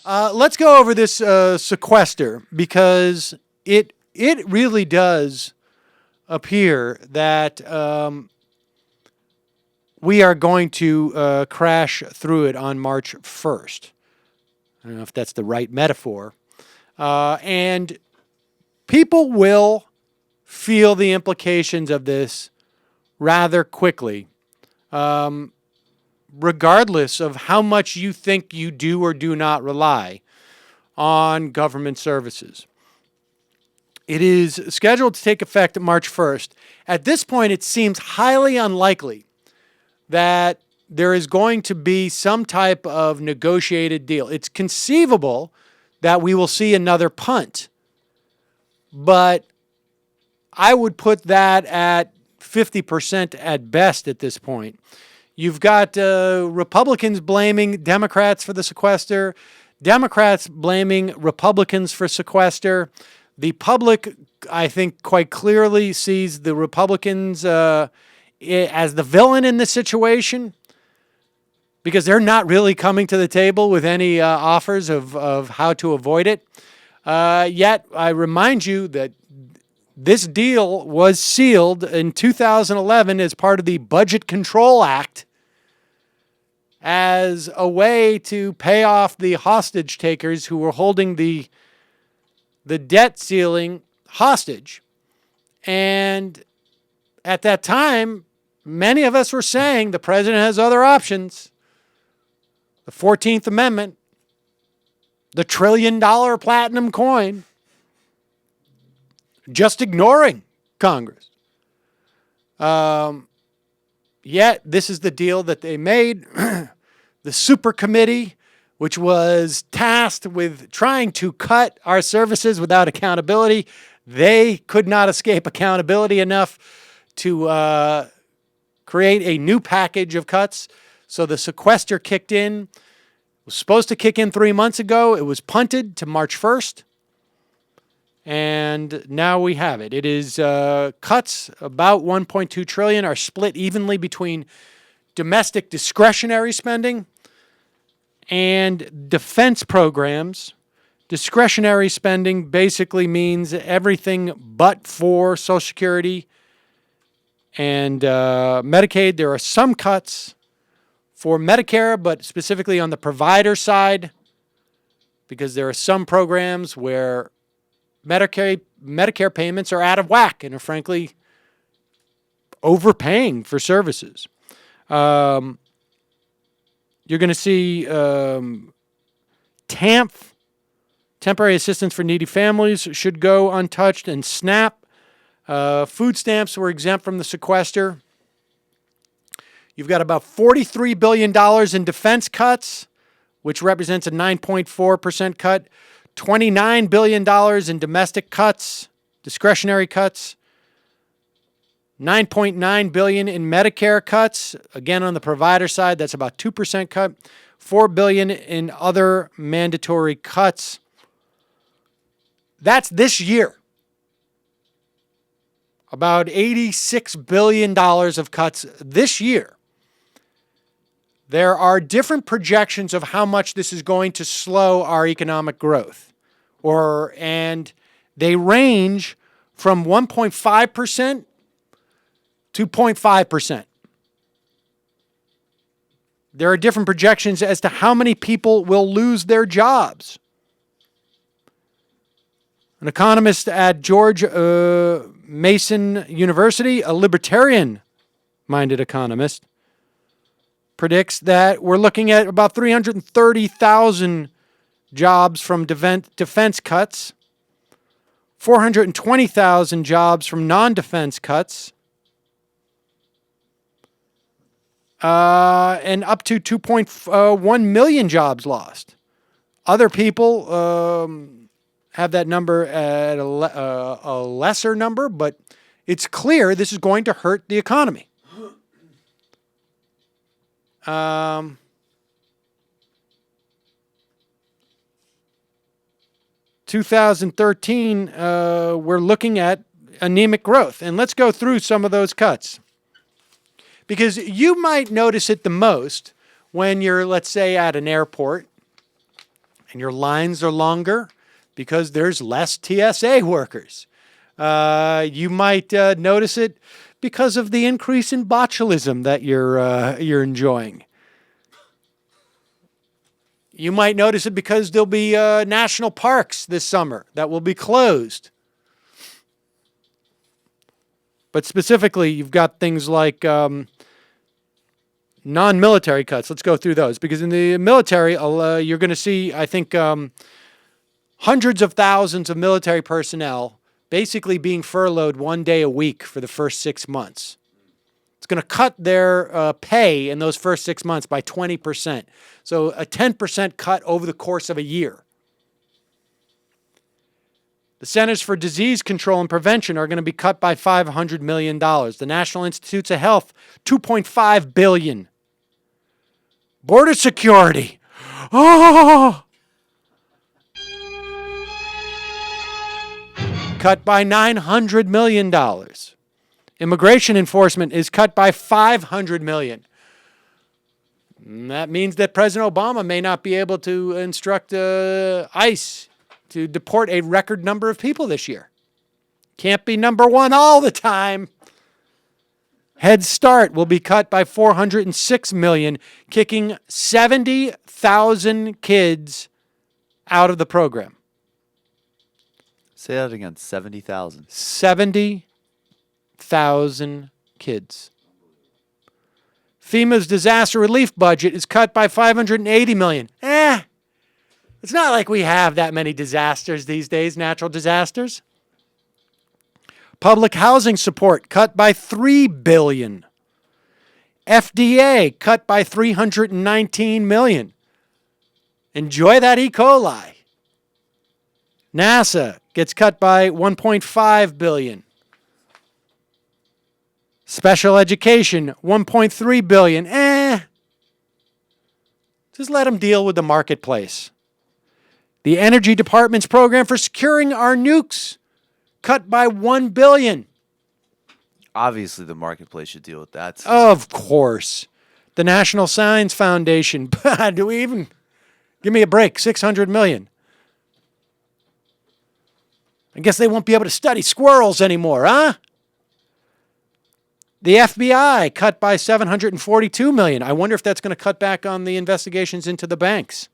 Let's go over this sequester because it really does appear that we are going to crash through it on March 1st. I don't know if that's the right metaphor. And people will feel the implications of this rather quickly, regardless of how much you think you do or do not rely on government services. It is scheduled to take effect March 1st. At this point, it seems highly unlikely that there is going to be some type of negotiated deal. It's conceivable that we will see another punt, but I would put that at 50% at best at this point. You've got Republicans blaming Democrats for the sequester, Democrats blaming Republicans for sequester. The public, I think, quite clearly sees the Republicans as the villain in this situation because they're not really coming to the table with any offers of how to avoid it. Yet, I remind you that this deal was sealed in 2011 as part of the Budget Control Act as a way to pay off the hostage takers who were holding the debt ceiling hostage. And at that time, many of us were saying the president has other options. The 14th Amendment, the $1 trillion platinum coin, just ignoring Congress. Yet, this is the deal that they made. The super committee, which was tasked with trying to cut our services without accountability, they could not escape accountability enough to create a new package of cuts. So the sequester kicked in. It was supposed to kick in 3 months ago. It was punted to March 1st. And now we have it. It is cuts about $1.2 trillion are split evenly between domestic discretionary spending and defense programs. Discretionary spending basically means everything but for Social Security and Medicaid. There are some cuts for Medicare, but specifically on the provider side, because there are some programs where Medicare payments are out of whack and are frankly overpaying for services. You're going to see TAMF, temporary assistance for needy families, should go untouched, and SNAP. Food stamps were exempt from the sequester. You've got about $43 billion in defense cuts, which represents a 9.4% cut. $29 billion in domestic cuts, discretionary cuts. $9.9 billion in Medicare cuts. Again, on the provider side, that's about 2% cut. $4 billion in other mandatory cuts. That's this year. About $86 billion of cuts this year. There are different projections of how much this is going to slow our economic growth. And they range from 1.5% to 0.5%. There are different projections as to how many people will lose their jobs. An economist at George Mason University, a libertarian-minded economist, predicts that we're looking at about 330,000 jobs from defense cuts, 420,000 jobs from non-defense cuts, and up to 2.1 million jobs lost. Other people have that number at a lesser number, but it's clear this is going to hurt the economy. 2013, we're looking at anemic growth. And let's go through some of those cuts. Because you might notice it the most when you're, let's say, at an airport and your lines are longer because there's less TSA workers. You might notice it because of the increase in botulism that you're enjoying. You might notice it because there'll be national parks this summer that will be closed. But specifically, you've got things like non-military cuts. Let's go through those. Because in the military, you're going to see, I think, hundreds of thousands of military personnel basically being furloughed 1 day a week for the first 6 months. It's going to cut their pay in those first 6 months by 20%. So a 10% cut over the course of a year. The Centers for Disease Control and Prevention are going to be cut by $500 million. The National Institutes of Health, $2.5 billion. Border security. Oh! Cut by $900 million. Immigration enforcement is cut by $500 million. And that means that President Obama may not be able to instruct ICE to deport a record number of people this year. Can't be number one all the time. Head Start will be cut by $406 million, kicking 70,000 kids out of the program. Say that again, 70,000. 70,000 kids. FEMA's disaster relief budget is cut by $580 million. It's not like we have that many disasters these days, natural disasters. Public housing support cut by $3 billion. FDA cut by $319 million. Enjoy that E. coli. NASA gets cut by $1.5 billion. Special education, $1.3 billion. Just let them deal with the marketplace. The Energy Department's program for securing our nukes, cut by $1 billion. Obviously, the marketplace should deal with that. Of course. The National Science Foundation, do we even... Give me a break, $600 million. I guess they won't be able to study squirrels anymore, huh? The FBI cut by $742 million. I wonder if that's going to cut back on the investigations into the banks.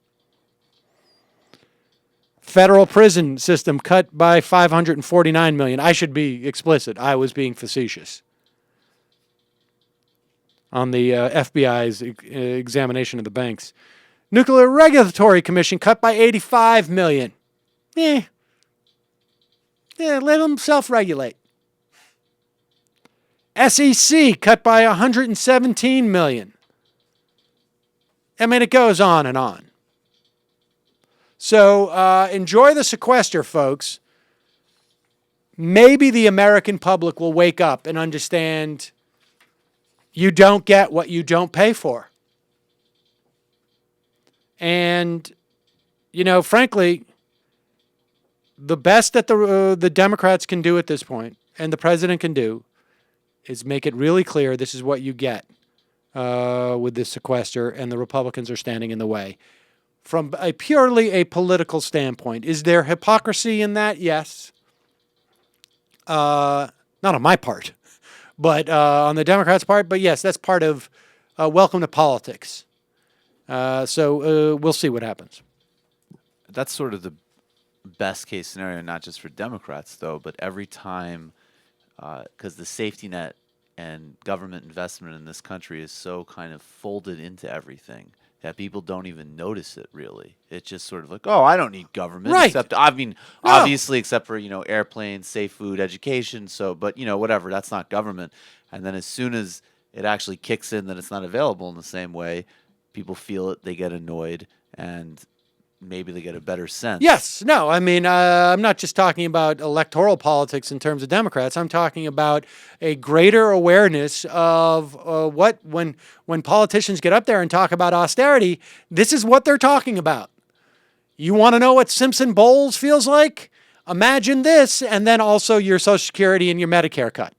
Federal prison system cut by $549 million. I should be explicit. I was being facetious on the FBI's examination of the banks. Nuclear Regulatory Commission cut by $85 million. Let them self-regulate. SEC cut by $117 million. I mean, it goes on and on. So enjoy the sequester, folks. Maybe the American public will wake up and understand you don't get what you don't pay for. And, you know, frankly, the best that the Democrats can do at this point, and the president can do, is make it really clear this is what you get with this sequester, and the Republicans are standing in the way. From a purely political standpoint, is there hypocrisy in that? Yes. Not on my part, but on the Democrats' part. But yes, that's part of welcome to politics. So we'll see what happens. That's sort of the best case scenario, not just for Democrats, though, but every time, because the safety net and government investment in this country is so kind of folded into everything that people don't even notice it, really. It's just sort of like, oh, I don't need government. Right. Except, I mean, obviously, except for, you know, airplanes, safe food, education. So, but, you know, whatever, that's not government. And then as soon as it actually kicks in that it's not available in the same way, people feel it, they get annoyed, and maybe they get a better sense. Yes. No, I mean, I'm not just talking about electoral politics in terms of Democrats. I'm talking about a greater awareness of what, when politicians get up there and talk about austerity, this is what they're talking about. You want to know what Simpson Bowles feels like? Imagine this, and then also your Social Security and your Medicare cut.